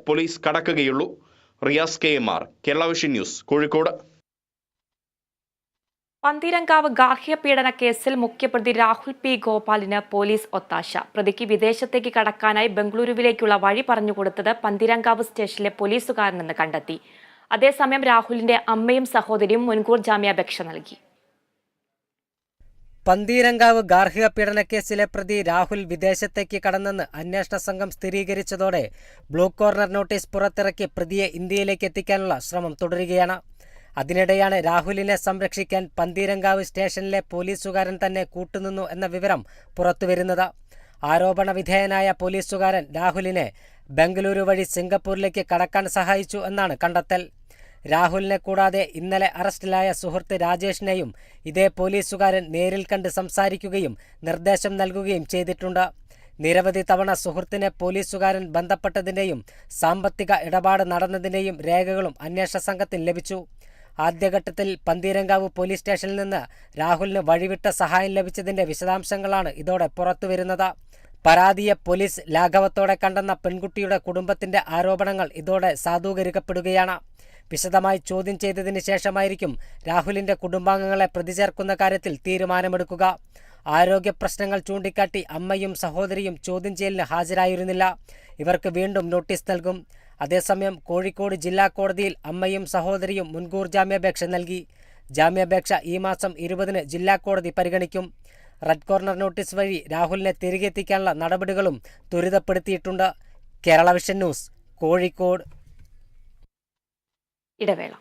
Police കടക്കുകയുള്ളൂ. Riyaz KMR, Kerala vision news, Kozhikode. Pantheerankavu ഗാർഹിക പീഡന കേസിൽ മുഖ്യപ്രതി രാഹുൽ P. ഗോപാലിന് പോലീസ് ഒത്താശ. പ്രതിക്ക് വിദേശത്തേക്ക് കടക്കാനായി ബംഗളൂരുവിലേക്കുള്ള വഴി പറഞ്ഞുകൊടുത്തത് പന്തീരങ്കാവ് സ്റ്റേഷനിലെ പോലീസുകാരനെന്ന് കണ്ടെത്തി. അതേസമയം രാഹുലിന്റെ അമ്മയും സഹോദരിയും മുൻകൂർ ജാമ്യാപേക്ഷ നൽകി. പന്തീരങ്കാവ് ഗാർഹിക പീഡനക്കേസിലെ പ്രതി രാഹുൽ വിദേശത്തേക്ക് കടന്നെന്ന് അന്വേഷണ സംഘം സ്ഥിരീകരിച്ചതോടെ ബ്ലൂ കോർണർ നോട്ടീസ് പുറത്തിറക്കി പ്രതിയെ ഇന്ത്യയിലേക്ക് എത്തിക്കാനുള്ള ശ്രമം തുടരുകയാണ്. അതിനിടെയാണ് രാഹുലിനെ സംരക്ഷിക്കാൻ പന്തീരങ്കാവ് സ്റ്റേഷനിലെ പോലീസുകാരൻ തന്നെ കൂട്ടുനിന്നു എന്ന വിവരം പുറത്തുവരുന്നത്. ആരോപണ വിധേയനായ പോലീസുകാരൻ രാഹുലിനെ ബംഗളൂരു വഴി സിംഗപ്പൂരിലേക്ക് കടക്കാൻ സഹായിച്ചു എന്നാണ് കണ്ടെത്തൽ. രാഹുലിനെ കൂടാതെ ഇന്നലെ അറസ്റ്റിലായ സുഹൃത്ത് രാജേഷിനെയും ഇതേ പോലീസുകാരൻ നേരിൽ കണ്ട് സംസാരിക്കുകയും നിർദ്ദേശം നൽകുകയും ചെയ്തിട്ടുണ്ട്. നിരവധി തവണ സുഹൃത്തിനെ പോലീസുകാരൻ ബന്ധപ്പെട്ടതിൻ്റെയും സാമ്പത്തിക ഇടപാട് നടന്നതിൻ്റെയും രേഖകളും അന്വേഷണ സംഘത്തിന് ലഭിച്ചു. ആദ്യഘട്ടത്തിൽ പന്തീരങ്കാവ് പോലീസ് സ്റ്റേഷനിൽ നിന്ന് രാഹുലിന് വഴിവിട്ട സഹായം ലഭിച്ചതിൻ്റെ വിശദാംശങ്ങളാണ് ഇതോടെ പുറത്തുവരുന്നത്. പരാതിയെ പോലീസ് ലാഘവത്തോടെ കണ്ടെന്ന പെൺകുട്ടിയുടെ കുടുംബത്തിൻ്റെ ആരോപണങ്ങൾ ഇതോടെ സാധൂകരിക്കപ്പെടുകയാണ്. വിശദമായി ചോദ്യം ചെയ്തതിന് ശേഷമായിരിക്കും രാഹുലിൻ്റെ കുടുംബാംഗങ്ങളെ പ്രതി ചേർക്കുന്ന കാര്യത്തിൽ തീരുമാനമെടുക്കുക. ആരോഗ്യ പ്രശ്നങ്ങൾ ചൂണ്ടിക്കാട്ടി അമ്മയും സഹോദരിയും ചോദ്യം ചെയ്യലിന് ഹാജരായിരുന്നില്ല. ഇവർക്ക് വീണ്ടും നോട്ടീസ് നൽകും. അതേസമയം കോഴിക്കോട് ജില്ലാ കോടതിയിൽ അമ്മയും സഹോദരിയും മുൻകൂർ ജാമ്യാപേക്ഷ നൽകി. ജാമ്യാപേക്ഷ ഈ മാസം 20-ന് ജില്ലാ കോടതി പരിഗണിക്കും. റെഡ് കോർണർ നോട്ടീസ് വഴി രാഹുലിനെ തിരികെ എത്തിക്കാനുള്ള നടപടികളും ത്വരിതപ്പെടുത്തിയിട്ടുണ്ട്. Kerala vision news, Kozhikode. ഇടവേള.